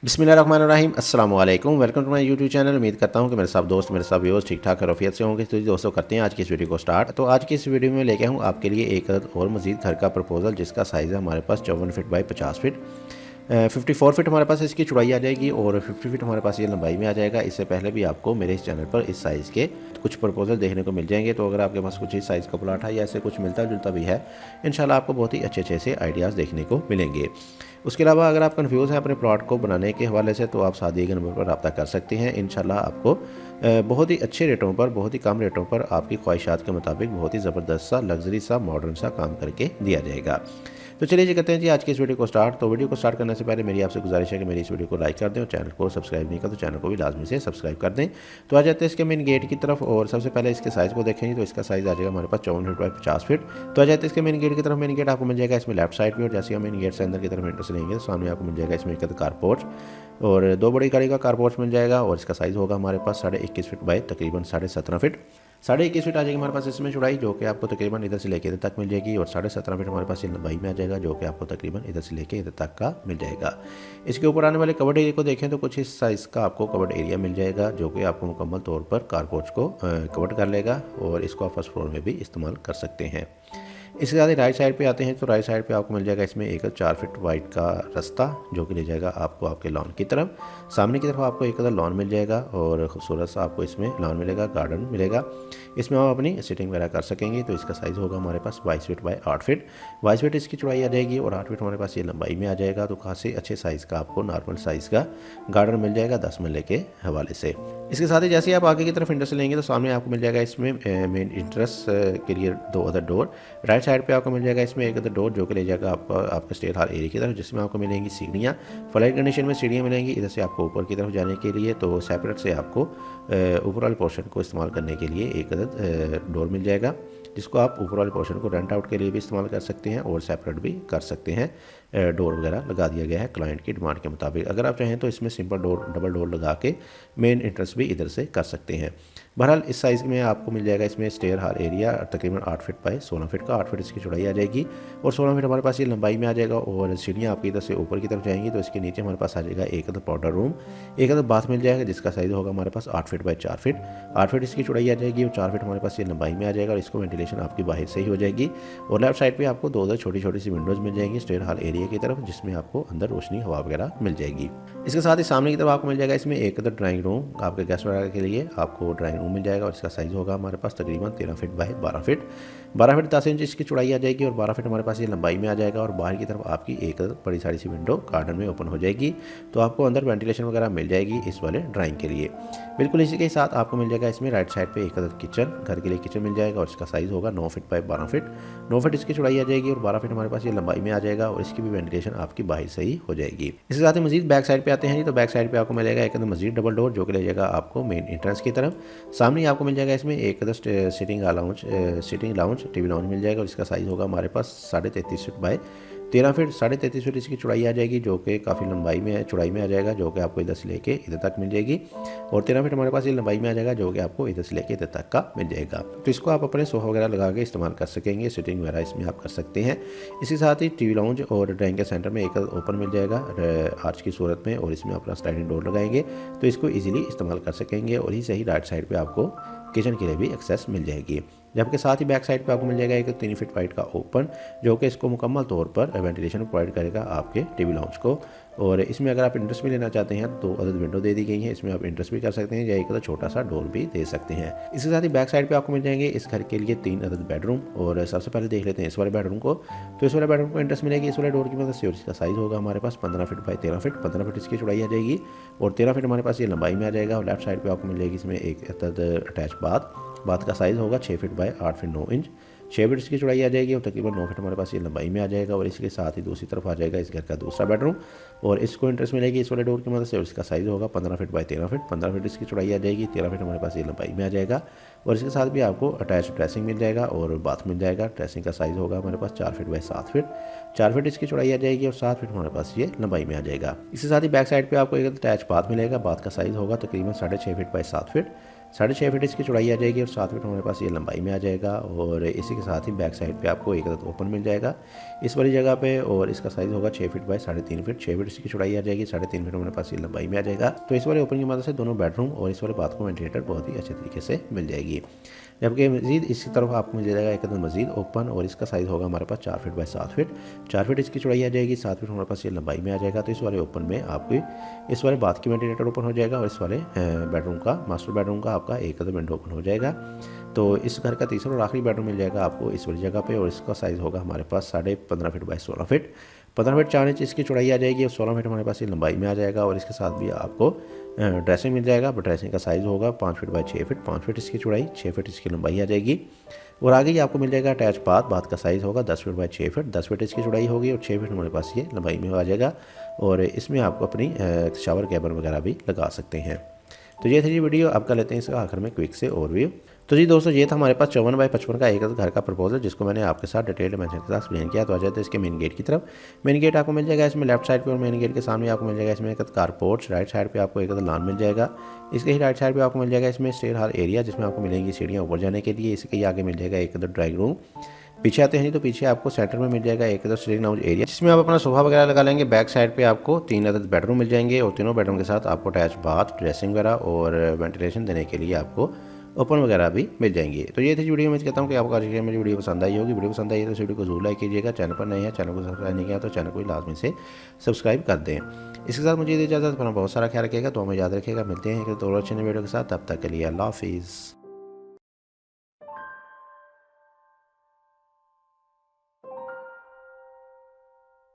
बिस्मिल्लाहिर्रहमानिर्रहीम अस्सलाम वालेकुम। Welcome to my YouTube channel. उम्मीद करता हूँ कि मेरे सब दोस्त मेरे सब व्यूअर्स ठीक ठाक खैरियत से होंगे। तो दोस्तों करते हैं आज की इस वीडियो को स्टार्ट। तो आज की इस वीडियो में लेके हूँ आपके लिए एक और मज़ीद घर का प्रपोजल जिसका साइज़ है हमारे पास 54 फीट बाई 50 फीट। 54 फीट हमारे पास इसकी चौड़ाई आ जाएगी और 50 फीट हमारे पास ये लंबाई में आ जाएगा। इससे पहले भी आपको मेरे इस चैनल पर इस साइज़ के कुछ प्रपोजल देखने को मिल जाएंगे। तो अगर आपके पास कुछ इस साइज़ का प्लाट है या ऐसे कुछ मिलता जुलता भी है, इंशाल्लाह आपको बहुत ही अच्छे से आइडियाज़ देखने को मिलेंगे। उसके अलावा अगर आप कन्फ्यूज़ हैं अपने प्लॉट को बनाने के हवाले से तो आप साथ दिए गए नंबर पर रब्ता कर सकते हैं। इंशाल्लाह आपको बहुत ही अच्छे रेटों पर, बहुत ही कम रेटों पर आपकी ख्वाहिशात के मुताबिक बहुत ही ज़बरदस्त सा, लग्जरी सा, मॉडर्न सा काम करके दिया जाएगा। तो चलिए जी करते हैं जी आज की इस वीडियो को स्टार्ट। तो वीडियो को स्टार्ट करने से पहले मेरी आपसे गुजारिश है कि मेरी इस वीडियो को लाइक कर दें और चैनल को सब्सक्राइब नहीं कर तो चैनल को भी लाजमी से सब्सक्राइब कर दें। तो आ जाते हैं इसके मेन गेट की तरफ और सबसे पहले इसके साइज़ को देखेंगे। तो इसका साइज़ आ जाएगा हमारे पास 54 फीट बाई 50 फीट। तो आ जाते हैं इसके मेन गेट की तरफ। मेन गेट आपको मिल जाएगा इसमें लेफ्ट साइड पर और जैसे हम मेन गेट से अंदर की तरफ एंटर से लेंगे तो सामने आपको मिल जाएगा इसमें एक कारपोर्च और 2 बड़ी गाड़ी का कारपोर्च मिल जाएगा और इसका साइज़ होगा हमारे पास 21.5 फीट बाई तकरीबन 17.5 फीट। 21.5 फीट आ जाएगी हमारे पास इसमें चौड़ाई, जो कि आपको तकरीबन इधर से लेके इधर तक मिल जाएगी और 17.5 फीट हमारे पास ये लंबाई में आ जाएगा, जो कि आपको तकरीबन इधर से लेके इधर तक का मिल जाएगा। इसके ऊपर आने वाले कवर्ड एरिया को देखें तो कुछ इस साइज़ का आपको कवर्ड एरिया मिल जाएगा, जो कि आपको मुकम्मल तौर पर कारपोर्च को कवर कर लेगा और इसको आप फर्स्ट फ्लोर में भी इस्तेमाल कर सकते हैं। इसके साथ ही राइट साइड पे आते हैं तो राइट साइड पे आपको मिल जाएगा इसमें एक 4 फीट वाइड का रास्ता, जो कि ले जाएगा आपको आपके लॉन की तरफ। सामने की तरफ आपको एक लॉन मिल जाएगा और खूबसूरत सा आपको इसमें लॉन मिलेगा, गार्डन मिलेगा। इसमें आप अपनी सिटिंग वगैरह कर सकेंगे। तो इसका साइज़ होगा हमारे पास 22 फीट बाई 8 फीट। 22 फीट इसकी चौड़ाई आ जाएगी और 8 फीट हमारे पास ये लंबाई में आ जाएगा। तो खासी अच्छे साइज़ का आपको नॉर्मल साइज़ का गार्डन मिल जाएगा 10 मरले के हवाले से। इसके साथ ही जैसे आप आगे की तरफ इंट्रेस्ट लेंगे तो सामने आपको मिल जाएगा इसमें मेन इंट्रेस्ट के लिए 2 अदर डोर। राइट साइड पे आपको मिल जाएगा इसमें एक अदर डोर, जो कि ले जाएगा आपका स्टेयर हॉल एरिया की तरफ, जिसमें आपको मिलेंगी सीढ़ियाँ। फ्लाइट कंडीशन में सीढ़ियाँ मिलेंगी इधर से आपको ऊपर की तरफ जाने के लिए। तो सेपरेट से आपको ऊपर वाले पोर्शन को इस्तेमाल करने के लिए एक अदर डोर मिल जाएगा, जिसको आप ऊपर वाले पोर्शन को रेंट आउट के लिए भी इस्तेमाल कर सकते हैं और सेपरेट भी कर सकते हैं। डोर वगैरह लगा दिया गया है क्लाइंट की डिमांड के मुताबिक। अगर आप चाहें तो इसमें सिंपल डोर, डबल डोर लगा के मेन एंट्रेंस भी इधर से कर सकते हैं। बहरहाल इस साइज़ में आपको मिल जाएगा इसमें स्टेयर हॉल एरिया तकरीबन 8 फीट बाई 16 फीट का। 8 फीट इसकी चौड़ाई आ जाएगी और 16 फीट हमारे पास ये लंबाई में आ जाएगा और सीढ़ियाँ आपकी इधर से ऊपर की तरफ जाएंगी। तो इसके नीचे हमारे पास आ जाएगा एक अदर पाउडर रूम, एक अदर बाथ मिल जाएगा, जिसका साइज़ होगा हमारे पास 8 फीट बाई 4 फीट। 8 फीट इसकी चौड़ाई आ जाएगी और 4 फीट हमारे पास ये लंबाई में आ जाएगा और इसको वेंटिलेशन आपकी बाहर से ही हो जाएगी। और लेफ्ट साइड पर आपको 2 छोटी छोटी सी विंडोज़ मिल जाएंगी स्टेयर हॉल एरिया की तरफ, जिसमें आपको अंदर रोशनी हवा वगैरह मिल जाएगी। इसके साथ ही सामने की तरफ आपको मिल जाएगा इसमें एक अदर ड्राइंग रूम, आपके गेस्ट वगैरह के लिए आपको ड्राइंग रूम मिल जाएगा और इसका साइज़ होगा हमारे पास तकरीबन 13 feet by 12 feet. 12 feet 10 inch इसकी चौड़ाई आ जाएगी और 12 फीट हमारे पास ये लंबाई में आ जाएगा और बाहर की तरफ आपकी एक बड़ी सारी सी विंडो गार्डन में ओपन हो जाएगी। तो आपको अंदर वेंटिलेशन वगैरह मिल जाएगी इस वाले ड्राइंग के लिए। बिल्कुल इसी के साथ आपको मिल जाएगा इसमें राइट साइड पे एक अदर किचन, घर के लिए किचन मिल जाएगा और इसका साइज़ होगा 9 फीट बाई 12 फीट। 9 फीट इसकी चौड़ाई आ जाएगी और 12 फीट हमारे पास ये लंबाई में आ जाएगा और इसकी भी वेंटिलेशन आपकी बाहर से ही हो जाएगी। इसके साथ ही मजीद बैक साइड पे आते हैं जी। तो बैक साइड पे आपको मिलेगा एक अंदर मजीद डबल डोर, जो कि ले जाएगा आपको मेन एंट्रेंस की तरफ। सामने आपको मिल जाएगा इसमें एक other sitting lounge TV lounge मिल जाएगा और इसका साइज़ होगा हमारे पास 33.5 फीट बाई 13 फीट। 33.5 फीट इसकी चौड़ाई आ जाएगी, जो कि काफ़ी लंबाई में है, चौड़ाई में आ जाएगा, जो कि आपको इधर से लेके इधर तक मिल जाएगी। और 13 फीट हमारे पास ये लंबाई में आ जाएगा, जो कि आपको इधर से लेके इधर तक का मिल जाएगा। तो इसको आप अपने सोफा वगैरह लगा के इस्तेमाल कर सकेंगे, सिटिंग वगैरह इसमें आप कर सकते हैं। इसी साथ ही टीवी लाउंज और ड्राइंग के सेंटर में एक ओपन मिल जाएगा आर्च की सूरत में और इसमें अपना स्लाइडिंग डोर लगाएंगे तो इसको ईजिली इस्तेमाल कर सकेंगे। और ही सही राइट साइड पर आपको किचन के लिए भी एक्सेस मिल जाएगी। जबकि साथ ही बैक साइड पे आपको मिल जाएगा एक 3 फीट वाइड का ओपन, जो कि इसको मुकम्मल तौर पर वेंटिलेशन प्रोवाइड करेगा आपके टीवी लाउंज को। और इसमें अगर आप इंट्रेस्ट भी लेना चाहते हैं तो अदर विंडो दे दी गई है, इसमें आप इंट्रेस्ट भी कर सकते हैं या एक अदर छोटा सा डोर भी दे सकते हैं। इसके साथ ही बैक साइड पे आपको मिल जाएंगे इस घर के लिए 3 अदर बेडरूम। और सबसे पहले देख लेते हैं इस वाले बेडरूम को। तो इस वाले बेडरूम को इंट्रेस्ट मिलेगी इस वाले डोर की मदद से और इसका साइज़ होगा हमारे पास 15 फीट बाई 13 फीट। 15 फीट इसकी चौड़ाई आ जाएगी और 13 फीट हमारे पास ये लंबाई में आ जाएगा। और लेफ्ट साइड पर आपको मिल जाएगी इसमें एक अदर अटैच बाथ का साइज़ होगा 6 feet by 8 feet 9 inch. 6 feet इसकी चौड़ाई आ जाएगी और तकरीबन 9 फीट हमारे पास ये लंबाई में आ जाएगा। और इसके साथ ही दूसरी तरफ आ जाएगा इस घर का दूसरा बेडरूम और इसको इंट्रेस्ट मिलेगी इस वाले डोर की मदद से और इसका साइज़ होगा 15 फीट बाई 13 फीट। 15 फीट इसकी चौड़ाई आ जाएगी, 13 फीट हमारे पास ये लंबाई में आ जाएगा। और इसके साथ भी आपको अटैच ड्रेसिंग मिल जाएगा और बाथ मिल जाएगा। ड्रेसिंग का साइज़ होगा हमारे पास 4 फीट बाई 7 फीट। 4 फीट इसकी चौड़ाई आ जाएगी और 7 फीट हमारे पास ये लंबाई में आ जाएगा। इसके साथ ही बैक साइड पर आपको एक अटैच बाथ मिलेगा। बाथ का साइज़ होगा तकरीबन 6.5 फीट बाई 7 फीट। 6.5 फीट इसकी चौड़ाई आ जाएगी और 7 फीट हमारे पास ये लंबाई में आ जाएगा। और इसी के साथ ही बैक साइड पे आपको एक अदद ओपन मिल जाएगा इस वाली जगह पे, और इसका साइज़ होगा 6 फीट बाय 3.5 फीट। 6 फीट इसकी चौड़ाई आ जाएगी, 3.5 फीट हमारे पास ये लंबाई में आ जाएगा। तो इस वाले ओपन की मदद से दोनों बेडरूम और इस वाले बाथ को वेंटिलेटर बहुत ही अच्छे तरीके से मिल जाएगी। जबकि मज़ीद इसी तरफ आपको मिल जाएगा एक अदद मज़ीद ओपन, और इसका साइज़ होगा हमारे पास 4 फीट बाय 7 फीट। 4 फीट इसकी चौड़ाई आ जाएगी, 7 फीट हमारे पास ये लंबाई में आ जाएगा। तो इस वाले ओपन में आपकी इस वाले बाथ की वेंटिलेटर ओपन हो जाएगा, और इस वाले बेडरूम का, मास्टर बेडरूम का आपका एक अदद विंडो ओपन हो जाएगा। तो इस घर का तीसरा और आखिरी बेडरूम मिल जाएगा आपको इस वाली जगह पे, और इसका साइज़ होगा हमारे पास 15.5 feet by 16 feet. 15 feet 4 inch इसकी चौड़ाई आ जाएगी, और 16 फीट हमारे पास ये लंबाई में आ जाएगा। और इसके साथ भी आपको ड्रेसिंग मिल जाएगा। ड्रेसिंग का साइज़ होगा 5 फीट बाय 6 फीट। 5 फीट इसकी चौड़ाई, 6 फीट इसकी लंबाई आ जाएगी। और आगे ही आपको मिल जाएगा अटैच बाथ। बाथ का साइज़ होगा 10 फीट बाय 6 फीट। 10 फीट इसकी चौड़ाई होगी, और 6 फीट हमारे पास ये लंबाई में आ जाएगा। और इसमें आपको अपनी शावर कैबिन वगैरह भी लगा सकते हैं। तो ये थी जी वीडियो। आपका लेते हैं इसका आखिर में क्विक से ओवरव्यू। तो जी दोस्तों, ये था हमारे पास 54 बाय 55 का एक घर का प्रपोजल, जिसको मैंने आपके साथ डिटेल डिमेंशन के साथ एक्सप्लेन किया। तो आ जाते हैं इसके मेन गेट की तरफ। मेन गेट आपको मिल जाएगा इसमें लेफ्ट साइड पे, और मेन गेट के सामने आपको मिल जाएगा इसमें एक कारपोर्च। राइट साइड पे आपको एक लान मिल जाएगा। इसके ही राइट साइड पे आपको मिल जाएगा इसमें स्टेयर हॉल एरिया, जिसमें आपको मिलेंगी सीढ़ियाँ ऊपर जाने के लिए। इसके ही आगे मिल जाएगा एक ड्राइंग रूम। पीछे आते हैं तो पीछे आपको सेंटर में मिल जाएगा एक सिटिंग लाउंज एरिया, जिसमें आप अपना सोफा वगैरह लगा लेंगे। बैक साइड पे आपको 3 अदद बेडरूम मिल जाएंगे, और तीनों बेडरूम के साथ आपको अटैच बाथ, ड्रेसिंग वगैरह और वेंटिलेशन देने के लिए आपको ओपन वगैरह भी मिल जाएंगे। तो ये थी वीडियो। मैं कहता हूँ कि आपको आज की मेरी वीडियो पसंद आई होगी। वीडियो पसंद आई है तो इस वीडियो को जरूर लाइक कीजिएगा। चैनल पर नए हैं, चैनल को सब्सक्राइब नहीं किया तो चैनल को लाजमी से सब्सक्राइब कर दें। इसके साथ मुझे इजाज़त, अपना बहुत सारा ख्याल रखिएगा। तो हमें याद रखिएगा। मिलते हैं एक और अच्छे वीडियो के साथ। तब तक के लिए अल्लाह हाफिज़।